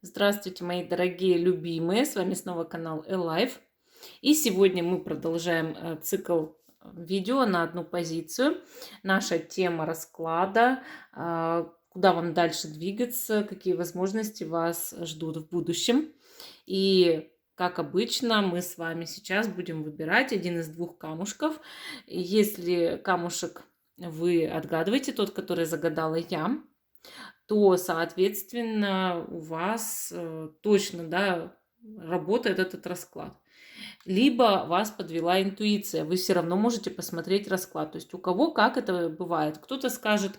Здравствуйте, мои дорогие любимые! С вами снова канал Элайф. И сегодня мы продолжаем цикл видео на одну позицию. Наша тема расклада, куда вам дальше двигаться, какие возможности вас ждут в будущем. И, как обычно, мы с вами сейчас будем выбирать один из двух камушков. Если камушек вы отгадываете, тот, который загадала я, то, соответственно, у вас точно, да, работает этот расклад. Либо вас подвела интуиция, вы все равно можете посмотреть расклад. То есть у кого как это бывает. Кто-то скажет,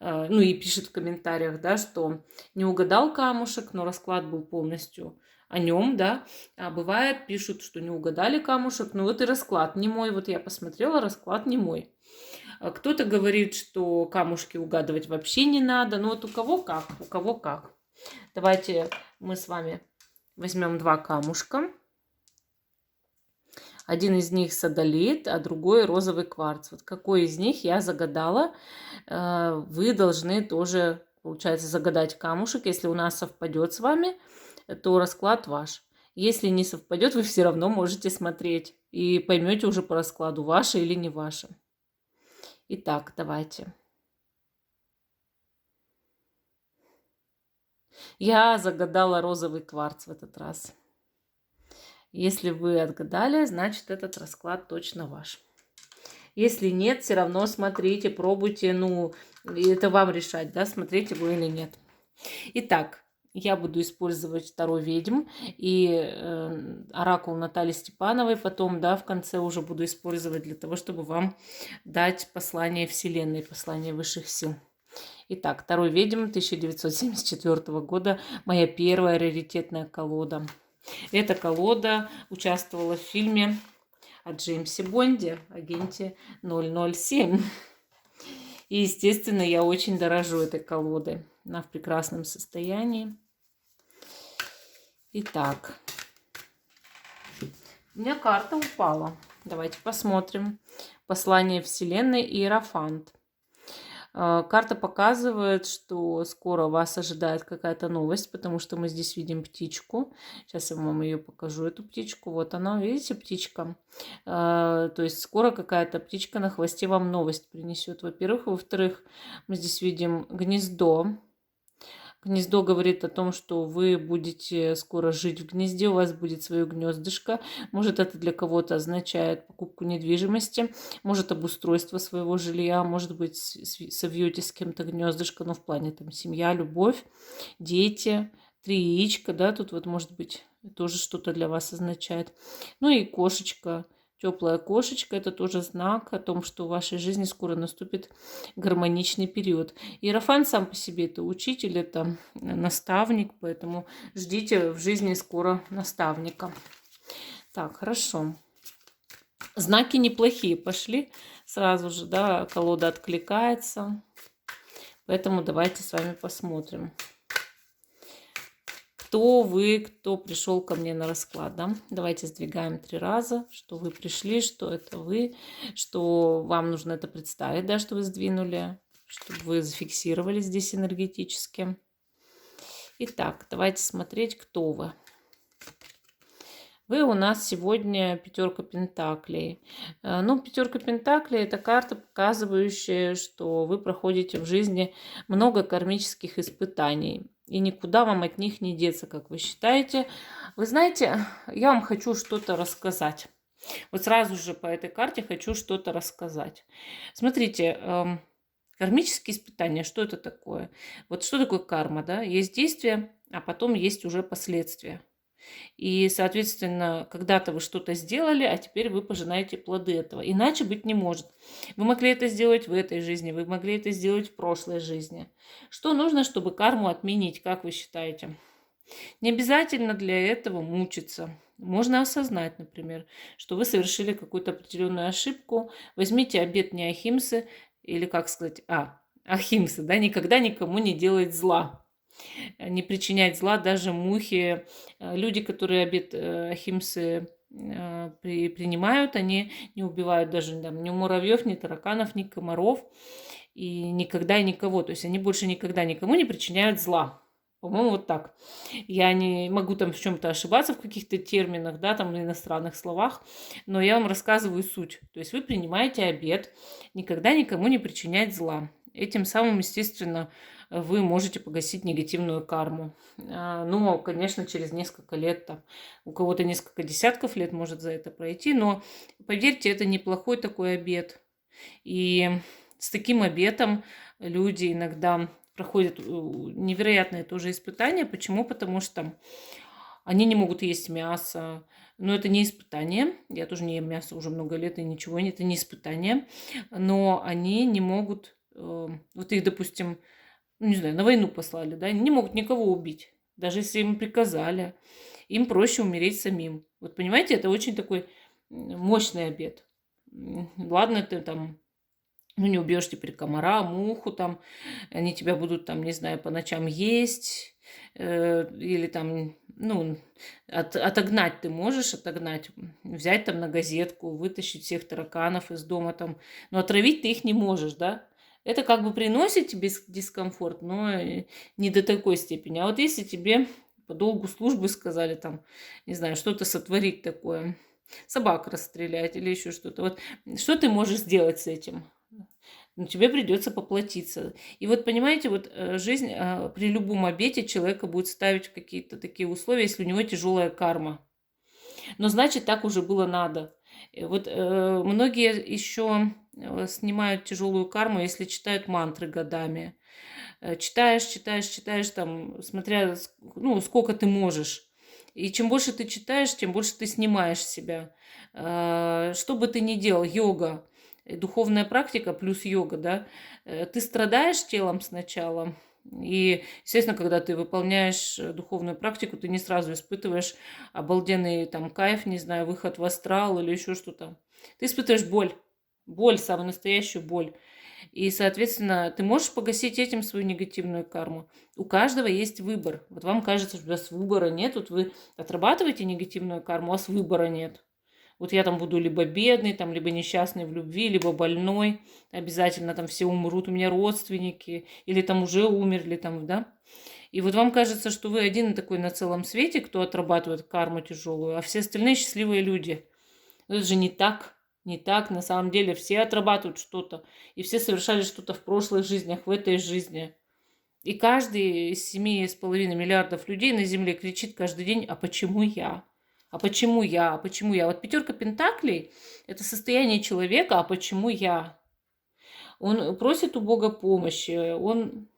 ну и пишет в комментариях, да, что не угадал камушек, но расклад был полностью о нем, да. А бывает, пишут, что не угадали камушек, но вот и расклад не мой. Вот я посмотрела, расклад не мой. Кто-то говорит, что камушки угадывать вообще не надо. Ну вот у кого как, у кого как. Давайте мы с вами возьмем два камушка. Один из них содолит, а другой розовый кварц. Вот какой из них я загадала, вы должны тоже, получается, загадать камушек. Если у нас совпадет с вами, то расклад ваш. Если не совпадет, вы все равно можете смотреть и поймете уже по раскладу, ваше или не ваше. Итак, давайте. Я загадала розовый кварц в этот раз. Если вы отгадали, значит этот расклад точно ваш. Если нет, все равно смотрите, пробуйте, ну, это вам решать, да, смотрите вы или нет. Итак, я буду использовать Таро ведьм и оракул Натальи Степановой. Потом, да, в конце уже буду использовать для того, чтобы вам дать послание Вселенной, послание высших сил. Итак, Таро ведьм 1974 года. Моя первая раритетная колода. Эта колода участвовала в фильме о Джеймсе Бонде, агенте 007. И, естественно, я очень дорожу этой колодой. Она в прекрасном состоянии. Итак, у меня карта упала. Давайте посмотрим. Послание Вселенной Иерофант. Карта показывает, что скоро вас ожидает какая-то новость, потому что мы здесь видим птичку. Сейчас я вам ее покажу, эту птичку. Вот она, видите, птичка. То есть скоро какая-то птичка на хвосте вам новость принесет, во-первых. Во-вторых, мы здесь видим гнездо. Гнездо говорит о том, что вы будете скоро жить в гнезде, у вас будет свое гнездышко. Может, это для кого-то означает покупку недвижимости, может, обустройство своего жилья, может быть, совьете с кем-то гнездышко, но в плане там семья, любовь, дети, 3 яичка, да, тут вот может быть тоже что-то для вас означает. Ну и кошечка. Теплая кошечка – это тоже знак о том, что в вашей жизни скоро наступит гармоничный период. Иерофант сам по себе – это учитель, это наставник, поэтому ждите в жизни скоро наставника. Так, хорошо. Знаки неплохие пошли. Сразу же, да, колода откликается. Поэтому давайте с вами посмотрим. Кто вы, кто пришел ко мне на расклад, да? Давайте сдвигаем 3 раза, что вы пришли, что это вы, что вам нужно это представить, да, что вы сдвинули, чтобы вы зафиксировали здесь энергетически. Итак, давайте смотреть, кто вы. Вы у нас сегодня 5 пентаклей. Ну, 5 пентаклей – это карта, показывающая, что вы проходите в жизни много кармических испытаний. И никуда вам от них не деться, как вы считаете. Вы знаете, я вам хочу что-то рассказать. Вот сразу же по этой карте хочу что-то рассказать. Смотрите, кармические испытания, что это такое? Вот что такое карма, да? Есть действие, а потом есть уже последствия. И, соответственно, когда-то вы что-то сделали, а теперь вы пожинаете плоды этого. Иначе быть не может. Вы могли это сделать в этой жизни, вы могли это сделать в прошлой жизни. Что нужно, чтобы карму отменить, как вы считаете? Не обязательно для этого мучиться. Можно осознать, например, что вы совершили какую-то определенную ошибку. Возьмите обет неахимсы, или как сказать, ахимсы, да, никогда никому не делать зла. Не причинять зла даже мухе. Люди, которые обет ахимсы принимают, они не убивают даже там, ни муравьев, ни тараканов, ни комаров и никогда и никого. То есть они больше никогда никому не причиняют зла. По-моему, вот так. Я не могу там в чем-то ошибаться, в каких-то терминах, да, там, на иностранных словах, но я вам рассказываю суть. То есть вы принимаете обет никогда никому не причинять зла. Этим самым, естественно, вы можете погасить негативную карму. Но, конечно, через несколько лет, там, у кого-то несколько десятков лет может за это пройти, но, поверьте, это неплохой такой обет. И с таким обетом люди иногда проходят невероятные тоже испытания. Почему? Потому что они не могут есть мясо. Но это не испытание. Я тоже не ем мясо уже много лет, и ничего нет. Это не испытание. Но они не могут... Вот их, допустим, ну, не знаю, на войну послали, да, они не могут никого убить. Даже если им приказали. Им проще умереть самим. Вот понимаете, это очень такой мощный обет. Ладно, ты там ну, не убьешь теперь комара, муху там, они тебя будут там, не знаю, по ночам есть, или там, ну, отогнать ты можешь, отогнать, взять там на газетку, вытащить всех тараканов из дома там, но отравить ты их не можешь, да? Это как бы приносит тебе дискомфорт, но не до такой степени. А вот если тебе по долгу службы сказали там, не знаю, что-то сотворить такое, собак расстрелять или еще что-то, вот что ты можешь сделать с этим? Но тебе придется поплатиться. И вот понимаете, вот жизнь при любом обете человека будет ставить какие-то такие условия, если у него тяжелая карма. Но значит, так уже было надо. Вот многие еще снимают тяжелую карму, если читают мантры годами. Читаешь, читаешь, читаешь, там, смотря, ну, сколько ты можешь. И чем больше ты читаешь, тем больше ты снимаешь с себя. Что бы ты ни делал, йога, духовная практика плюс йога, да, ты страдаешь телом сначала, и, естественно, когда ты выполняешь духовную практику, ты не сразу испытываешь обалденный там кайф, не знаю, выход в астрал или еще что-то. Ты испытываешь боль, самую настоящую боль. И, соответственно, ты можешь погасить этим свою негативную карму. У каждого есть выбор. Вот вам кажется, что у вас выбора нет, вот вы отрабатываете негативную карму, а у вас выбора нет. Вот я там буду либо бедный, там, либо несчастный в любви, либо больной. Обязательно там все умрут, у меня родственники, или там уже умерли, там, да. И вот вам кажется, что вы один такой на целом свете, кто отрабатывает карму тяжелую, а все остальные счастливые люди. Но это же не так. Не так. На самом деле все отрабатывают что-то. И все совершали что-то в прошлых жизнях, в этой жизни. И каждый из 7,5 миллиардов людей на Земле кричит каждый день: а почему я? А почему я? А почему я? Вот пятерка пентаклей – это состояние человека: а почему я? Он просит у Бога помощи, он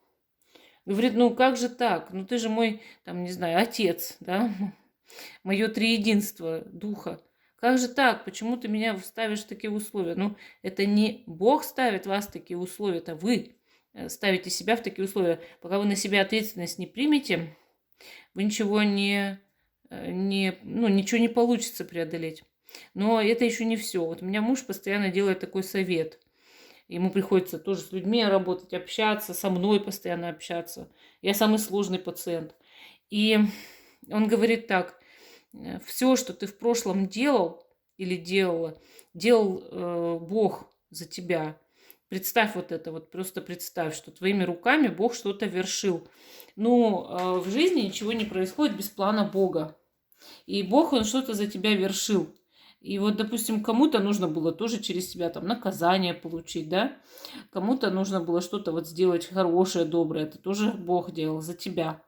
говорит: ну как же так? Ну ты же мой, там, не знаю, отец, да? Мое триединство духа. Как же так? Почему ты меня ставишь в такие условия? Ну, это не Бог ставит вас в такие условия, это вы ставите себя в такие условия. Пока вы на себя ответственность не примете, вы ничего ничего не получится преодолеть. Но это еще не все. Вот у меня муж постоянно делает такой совет. Ему приходится тоже с людьми работать, общаться, со мной постоянно общаться. Я самый сложный пациент. И он говорит так: все, что ты в прошлом делал или делала, делал Бог за тебя. Представь вот это, вот просто представь, что твоими руками Бог что-то вершил. Ну, в жизни ничего не происходит без плана Бога. И Бог, Он что-то за тебя вершил. И вот, допустим, кому-то нужно было тоже через себя там наказание получить, да? Кому-то нужно было что-то вот сделать хорошее, доброе. Это тоже Бог делал за тебя.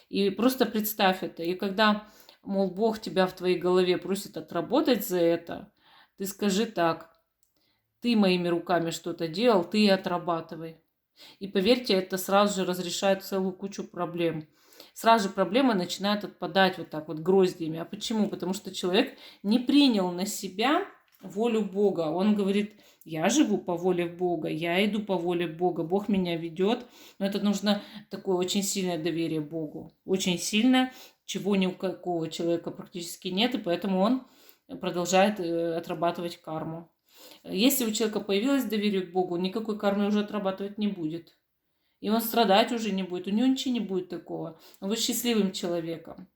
И просто представь это. И когда, мол, Бог тебя в твоей голове просит отработать за это, ты скажи так: ты моими руками что-то делал, ты и отрабатывай. И поверьте, это сразу же разрешает целую кучу проблем. Сразу же проблемы начинают отпадать вот так вот гроздьями. А почему? Потому что человек не принял на себя волю Бога. Он говорит: я живу по воле Бога, я иду по воле Бога, Бог меня ведет. Но это нужно такое очень сильное доверие Богу. Очень сильное, чего ни у какого человека практически нет, и поэтому он продолжает отрабатывать карму. Если у человека появилось доверие к Богу, никакой кармы уже отрабатывать не будет. И он страдать уже не будет, у него ничего не будет такого. Он будет счастливым человеком.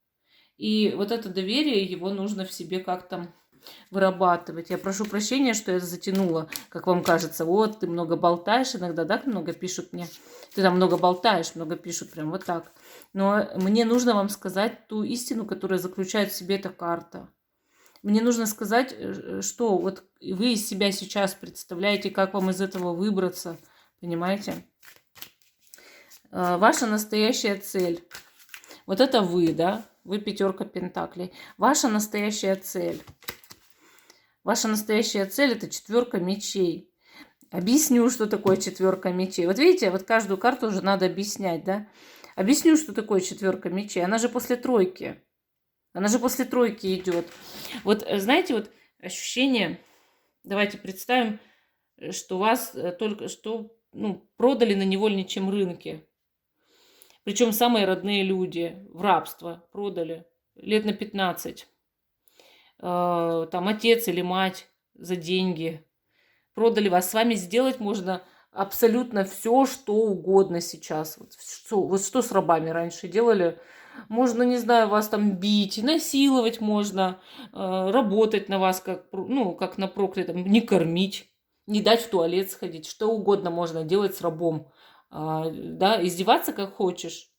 И вот это доверие, его нужно в себе как-то вырабатывать. Я прошу прощения, что я затянула, как вам кажется. Вот, ты много болтаешь иногда, да, много пишут мне. Ты там много болтаешь, много пишут, прям вот так. Но мне нужно вам сказать ту истину, которая заключает в себе эта карта. Мне нужно сказать, что вот вы из себя сейчас представляете, как вам из этого выбраться, понимаете? Ваша настоящая цель. Вот это вы, да? Вы 5 пентаклей. Ваша настоящая цель. Ваша настоящая цель — это 4 мечей. Объясню, что такое 4 мечей. Вот видите, вот каждую карту уже надо объяснять, да? Объясню, что такое 4 мечей. Она же после тройки. Она же после тройки идет. Вот знаете, вот ощущение, давайте представим, что вас только что продали на невольничьем рынке. Причем самые родные люди в рабство продали лет на 15. Там отец или мать за деньги продали вас. С вами сделать можно абсолютно все, что угодно сейчас. Вот что с рабами раньше делали? Можно, не знаю, вас там бить, насиловать можно, работать на вас как на проклятом, не кормить, не дать в туалет сходить. Что угодно можно делать с рабом. Да, издеваться как хочешь.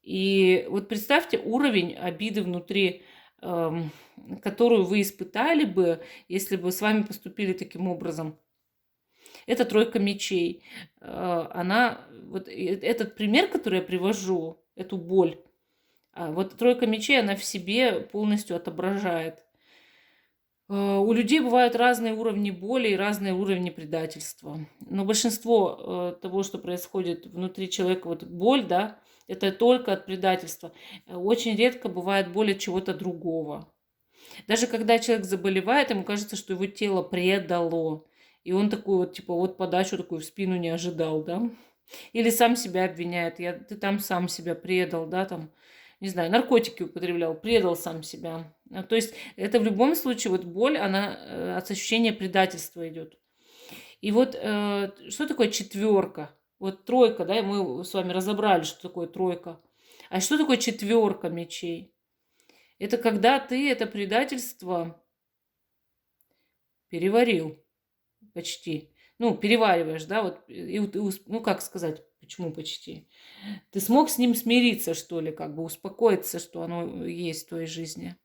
И вот представьте уровень обиды внутри, которую вы испытали бы, если бы с вами поступили таким образом. Это 3 мечей. Вот этот пример, который я привожу, эту боль, вот 3 мечей, она в себе полностью отображает. У людей бывают разные уровни боли и разные уровни предательства. Но большинство того, что происходит внутри человека, вот боль, да, это только от предательства. Очень редко бывает боль от чего-то другого. Даже когда человек заболевает, ему кажется, что его тело предало. И он такой вот, типа, вот подачу такую в спину не ожидал, да. Или сам себя обвиняет. Ты там сам себя предал, да, там, не знаю, наркотики употреблял, предал сам себя. То есть это в любом случае, вот боль, она от ощущения предательства идет. И вот что такое 4? Вот 3, да, мы с вами разобрали, что такое 3. А что такое 4 мечей? Это когда ты это предательство переварил почти. Перевариваешь, да, вот, как сказать, почему почти? Ты смог с ним смириться, что ли, как бы успокоиться, что оно есть в твоей жизни.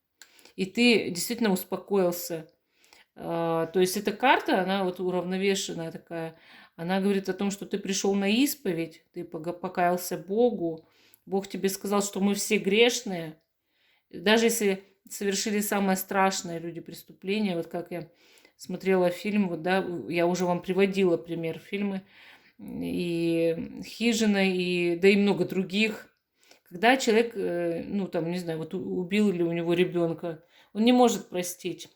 И ты действительно успокоился. То есть эта карта, она вот уравновешенная такая, она говорит о том, что ты пришел на исповедь, ты покаялся Богу, Бог тебе сказал, что мы все грешные, даже если совершили самое страшное люди преступления, вот как я смотрела фильм, вот, да, я уже вам приводила пример фильмы, и «Хижина», да и много других. Когда человек, не знаю, вот убил или у него ребенка, он не может простить.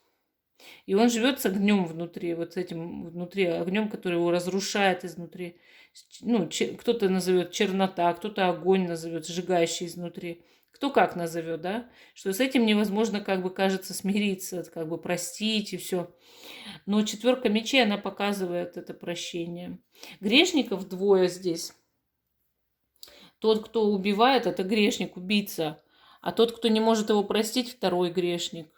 И он живет с огнем внутри, вот с этим внутри огнем, который его разрушает изнутри. Кто-то назовет чернота, кто-то огонь назовет, сжигающий изнутри. Кто как назовет, да? Что с этим невозможно, как бы кажется, смириться, как бы простить и все. Но 4 мечей, она показывает это прощение. Грешников 2 здесь. Тот, кто убивает, это грешник, убийца. А тот, кто не может его простить, 2 грешник.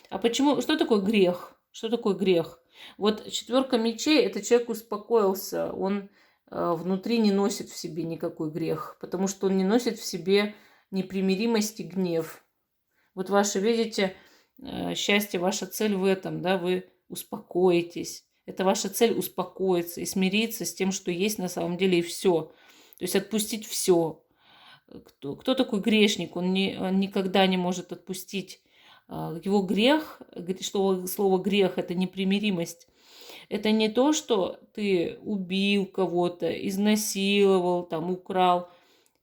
А почему? Что такое грех? Что такое грех? Вот 4 мечей, это человек успокоился. Он внутри не носит в себе никакой грех, потому что он не носит в себе непримиримость и гнев. Вот ваше, видите, счастье, ваша цель в этом, да, вы успокоитесь. Это ваша цель — успокоиться и смириться с тем, что есть на самом деле, и все. То есть отпустить все. Кто такой грешник? Он никогда не может отпустить. Его грех, что слово грех — это непримиримость. Это не то, что ты убил кого-то, изнасиловал, там, украл.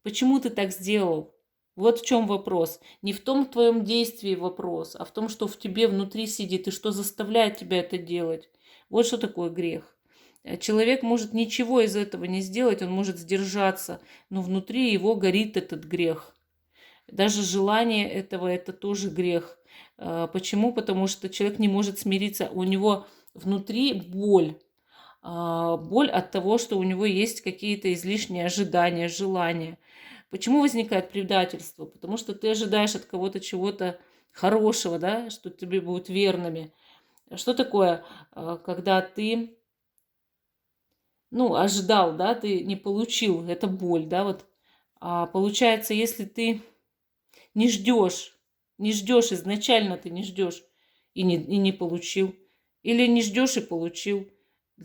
Почему ты так сделал? Вот в чем вопрос. Не в том твоем действии вопрос, а в том, что в тебе внутри сидит и что заставляет тебя это делать. Вот что такое грех. Человек может ничего из этого не сделать, он может сдержаться, но внутри его горит этот грех. Даже желание этого — это тоже грех. Почему? Потому что человек не может смириться. У него внутри боль. Боль от того, что у него есть какие-то излишние ожидания, желания. Почему возникает предательство? Потому что ты ожидаешь от кого-то чего-то хорошего, да, что тебе будут верными. Что такое, когда ты, ну, ожидал, да, ты не получил, это боль, да, вот. А получается, если ты не ждешь, не ждешь, изначально ты не ждешь и не получил, или не ждешь и получил,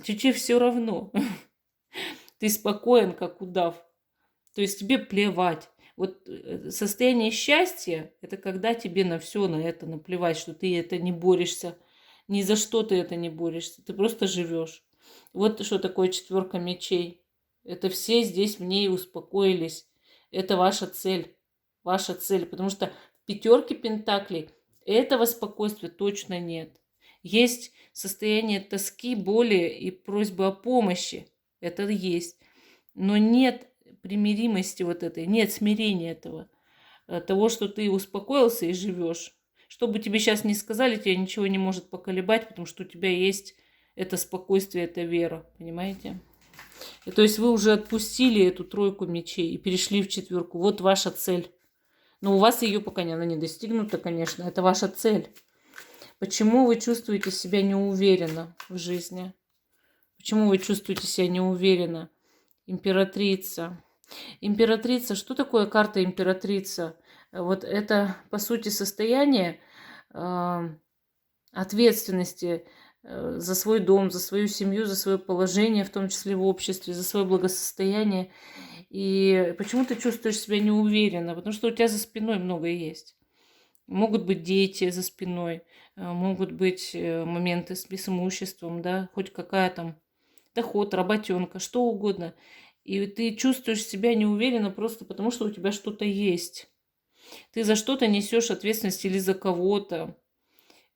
тебе все равно. Ты спокоен, как удав. То есть тебе плевать. Вот состояние счастья – это когда тебе на все на это наплевать, что ты это не борешься, ни за что ты это не борешься, ты просто живешь. Вот что такое четверка мечей. Это все здесь в ней успокоились. Это ваша цель, потому что в пятерке пентаклей этого спокойствия точно нет. Есть состояние тоски, боли и просьбы о помощи. Это есть. Но нет примиримости вот этой, нет смирения этого, того, что ты успокоился и живешь. Что бы тебе сейчас ни сказали, тебя ничего не может поколебать, потому что у тебя есть это спокойствие, это вера, понимаете? И то есть вы уже отпустили эту тройку мечей и перешли в четверку. Вот ваша цель. Но у вас ее пока не, она не достигнута, конечно. Это ваша цель. Почему вы чувствуете себя неуверенно в жизни? Почему вы чувствуете себя неуверенно? Императрица. Императрица. Что такое карта императрица? Вот это, по сути, состояние ответственности за свой дом, за свою семью, за свое положение, в том числе в обществе, за свое благосостояние. И почему ты чувствуешь себя неуверенно? Потому что у тебя за спиной многое есть. Могут быть дети за спиной, могут быть моменты с имуществом, да, хоть какая там доход, работенка, что угодно. И ты чувствуешь себя неуверенно просто потому, что у тебя что-то есть. Ты за что-то несешь ответственность или за кого-то.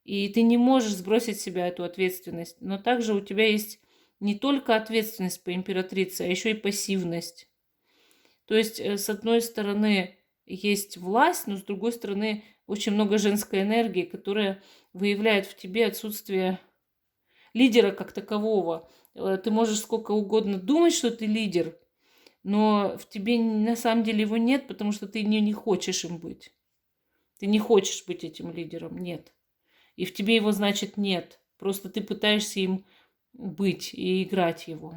И ты не можешь сбросить с себя эту ответственность. Но также у тебя есть не только ответственность по императрице, а еще и пассивность. То есть, с одной стороны, есть власть, но с другой стороны, очень много женской энергии, которая выявляет в тебе отсутствие лидера как такового. Ты можешь сколько угодно думать, что ты лидер, но в тебе на самом деле его нет, потому что ты не хочешь им быть. Ты не хочешь быть этим лидером, нет. И в тебе его, значит, нет. Просто ты пытаешься им быть и играть его.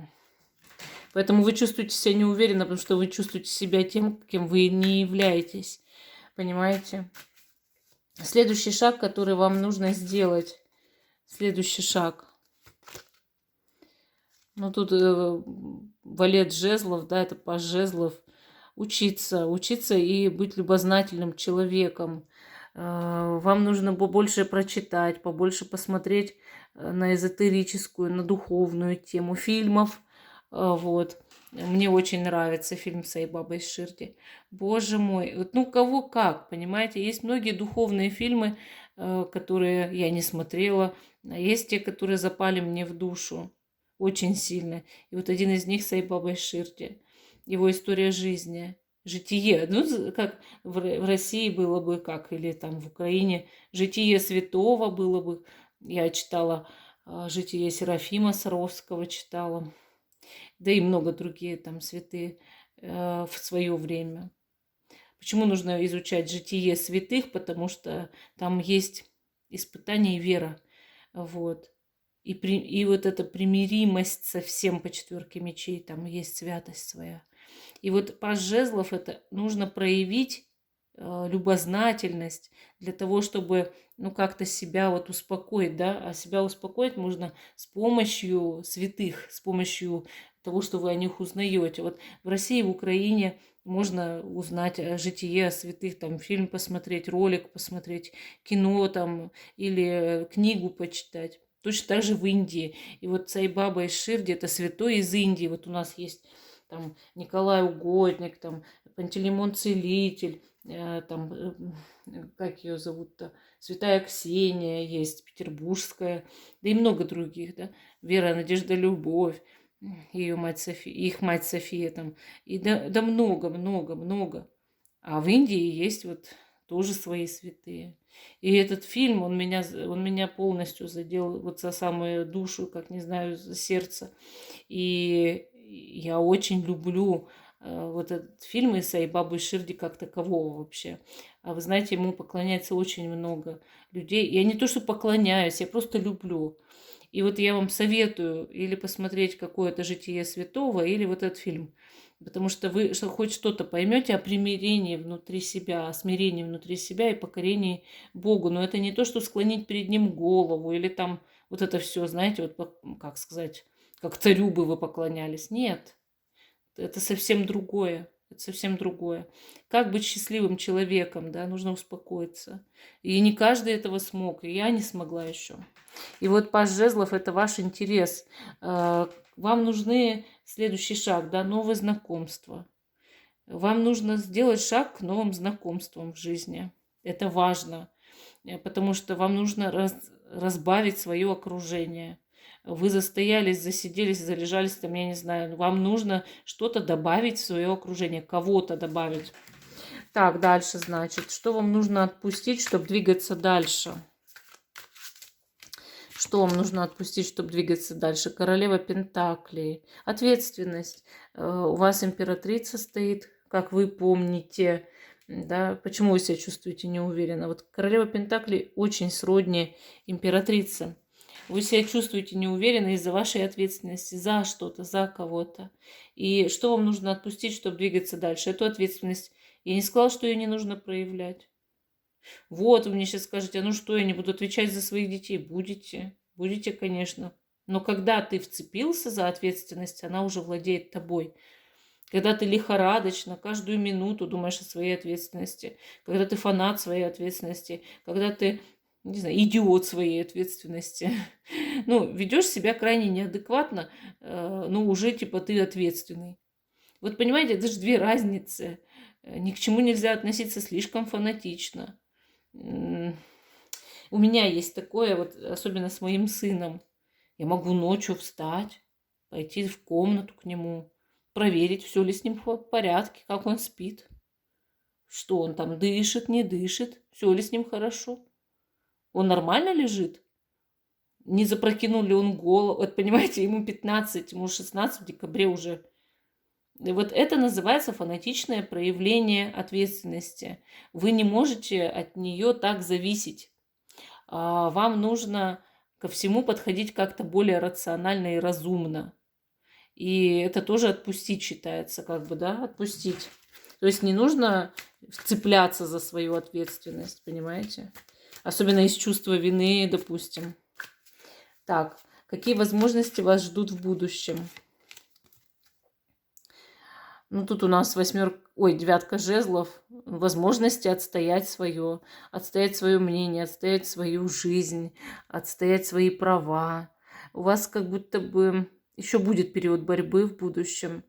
Поэтому вы чувствуете себя неуверенно, потому что вы чувствуете себя тем, кем вы не являетесь. Понимаете? Следующий шаг, который вам нужно сделать. Следующий шаг. Ну, тут валет жезлов, да, это паж жезлов. Учиться и быть любознательным человеком. Вам нужно побольше прочитать, побольше посмотреть на эзотерическую, на духовную тему фильмов. Вот. Мне очень нравится фильм «Сай-Баба из Ширди». Боже мой, вот, ну кого как, понимаете? Есть многие духовные фильмы, которые я не смотрела, а есть те, которые запали мне в душу очень сильно. И вот один из них «Сай-Баба из Ширди». Его история жизни, житие. Ну, как в России было бы, как, или там в Украине, житие святого было бы. Я читала житие Серафима Саровского, читала. Да и много другие там святые в свое время. Почему нужно изучать житие святых? Потому что там есть испытание и вера. Вот. И вот эта примиримость со всем по четверке мечей, там есть святость своя. И вот паж жезлов это нужно проявить любознательность для того, чтобы ну как-то себя вот успокоить, да, а себя успокоить можно с помощью святых, с помощью того, что вы о них узнаете. Вот в России, в Украине можно узнать о житие святых, там фильм посмотреть, ролик посмотреть, кино там или книгу почитать. Точно так же в Индии. И вот Сай-Баба из Ширди это святой из Индии. Вот у нас есть там Николай Угодник, там Пантелеймон Целитель, там, как ее зовут-то, Святая Ксения есть, Петербургская, да и много других, да, Вера, Надежда, Любовь, ее мать София, их мать София там, и да много, много, много. А в Индии есть вот тоже свои святые. И этот фильм, он меня полностью задел вот за самую душу, как не знаю, за сердце. И я очень люблю вот этот фильм и Саибабу и Ширди как такового вообще. А вы знаете, ему поклоняется очень много людей. Я не то, что поклоняюсь, я просто люблю. И вот я вам советую или посмотреть какое-то житие святого, или вот этот фильм. Потому что вы хоть что-то поймете о примирении внутри себя, о смирении внутри себя и покорении Богу. Но это не то, что склонить перед Ним голову или там вот это все, знаете, вот как сказать, как царю бы вы поклонялись. Нет, это совсем другое. Это совсем другое. Как быть счастливым человеком, да, нужно успокоиться. И не каждый этого смог, и я не смогла еще. И вот паж жезлов – это ваш интерес. Вам нужны следующий шаг, да, новые знакомства. Вам нужно сделать шаг к новым знакомствам в жизни. Это важно, потому что вам нужно разбавить свое окружение. Вы застоялись, засиделись, залежались, там, я не знаю, вам нужно что-то добавить в свое окружение, кого-то добавить. Так, дальше, значит, что вам нужно отпустить, чтобы двигаться дальше? Что вам нужно отпустить, чтобы двигаться дальше? Королева Пентаклей. Ответственность. У вас императрица стоит, как вы помните. Да? Почему вы себя чувствуете неуверенно? Вот королева Пентаклей очень сродни императрице. Вы себя чувствуете неуверенно из-за вашей ответственности за что-то, за кого-то. И что вам нужно отпустить, чтобы двигаться дальше? Эту ответственность. Я не сказала, что ее не нужно проявлять. Вот, вы мне сейчас скажете, а ну что, я не буду отвечать за своих детей? Будете, будете, конечно. Но когда ты вцепился за ответственность, она уже владеет тобой. Когда ты лихорадочно каждую минуту думаешь о своей ответственности, когда ты фанат своей ответственности, когда ты, не знаю, идиот своей ответственности, ну, ведешь себя крайне неадекватно, ну, уже типа ты ответственный. Вот понимаете, это же две разницы. Ни к чему нельзя относиться слишком фанатично. У меня есть такое, вот особенно с моим сыном. Я могу ночью встать, пойти в комнату к нему, проверить, все ли с ним в порядке, как он спит, что он там дышит, не дышит, все ли с ним хорошо. Он нормально лежит? Не запрокинул ли он голову? Вот понимаете, ему 15, ему 16 в декабре уже. И вот это называется фанатичное проявление ответственности. Вы не можете от нее так зависеть. Вам нужно ко всему подходить как-то более рационально и разумно. И это тоже отпустить считается, как бы, да, отпустить. То есть не нужно цепляться за свою ответственность, понимаете? Особенно из чувства вины, допустим. Так, какие возможности вас ждут в будущем? Ну, тут у нас девятка жезлов, возможности отстоять свое мнение, отстоять свою жизнь, отстоять свои права. У вас как будто бы еще будет период борьбы в будущем.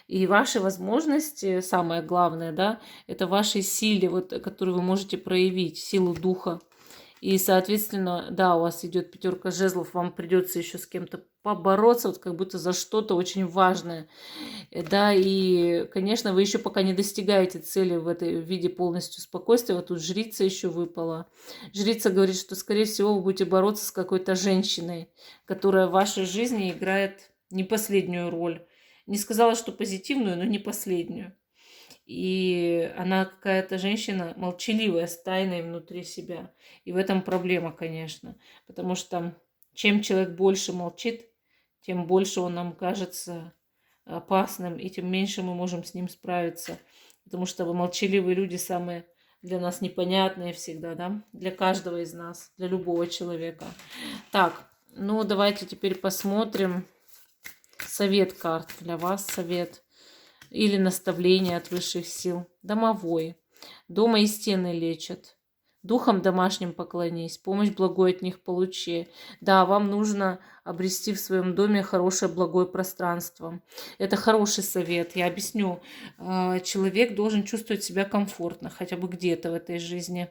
И ваши возможности, самое главное, да, это вашей силе, вот, которую вы можете проявить, силу духа. И, соответственно, да, у вас идет пятерка жезлов, вам придется еще с кем-то побороться, вот как будто за что-то очень важное. Да, и, конечно, вы еще пока не достигаете цели в этой виде полностью спокойствия. Вот тут жрица еще выпала. Жрица говорит, что, скорее всего, вы будете бороться с какой-то женщиной, которая в вашей жизни играет не последнюю роль. Не сказала, что позитивную, но не последнюю. И она какая-то женщина молчаливая, с тайной внутри себя. И в этом проблема, конечно. Потому что чем человек больше молчит, тем больше он нам кажется опасным, и тем меньше мы можем с ним справиться. Потому что молчаливые люди самые для нас непонятные всегда, да? Для каждого из нас, для любого человека. Так, ну давайте теперь посмотрим совет карт. Для вас совет или наставление от высших сил. Домовой. Дома и стены лечат. Духом домашним поклонись, помощь благой от них получи. Да, вам нужно обрести в своем доме хорошее благое пространство. Это хороший совет, я объясню. Человек должен чувствовать себя комфортно, хотя бы где-то в этой жизни.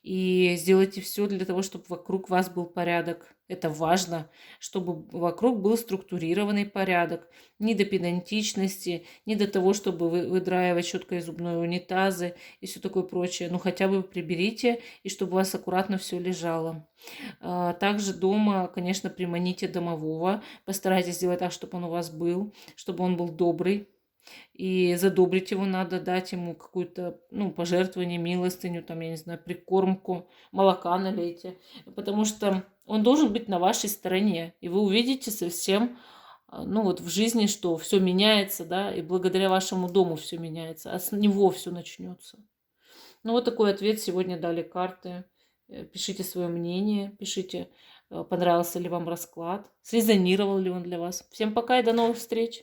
И сделайте все для того, чтобы вокруг вас был порядок. Это важно, чтобы вокруг был структурированный порядок. Ни до педантичности, ни до того, чтобы выдраивать щеткой зубной унитазы и все такое прочее. Ну, хотя бы приберите, и чтобы у вас аккуратно все лежало. Также дома, конечно, приманите домового. Постарайтесь сделать так, чтобы он у вас был, чтобы он был добрый. И задобрить его надо, дать ему какую-то, ну, пожертвование, милостыню, там, я не знаю, прикормку, молока налейте. Потому что он должен быть на вашей стороне. И вы увидите совсем, ну, вот в жизни, что все меняется, да, и благодаря вашему дому все меняется, а с него все начнется. Ну, вот такой ответ сегодня дали карты. Пишите свое мнение, пишите, понравился ли вам расклад, срезонировал ли он для вас. Всем пока и до новых встреч!